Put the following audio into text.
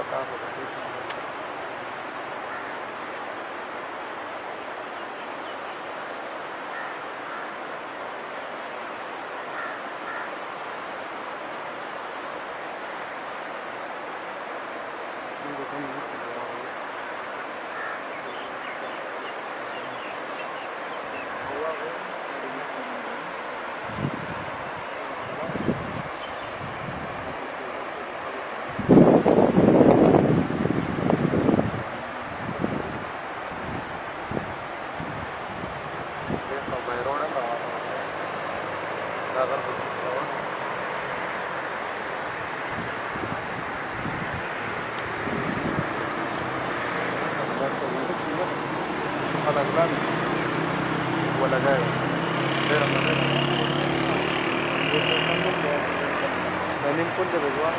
Carro de lujo. Tengo que ir, Bayroda Dagar على الغالي ولا جاي غير ما غير. Lenin pun dari luar.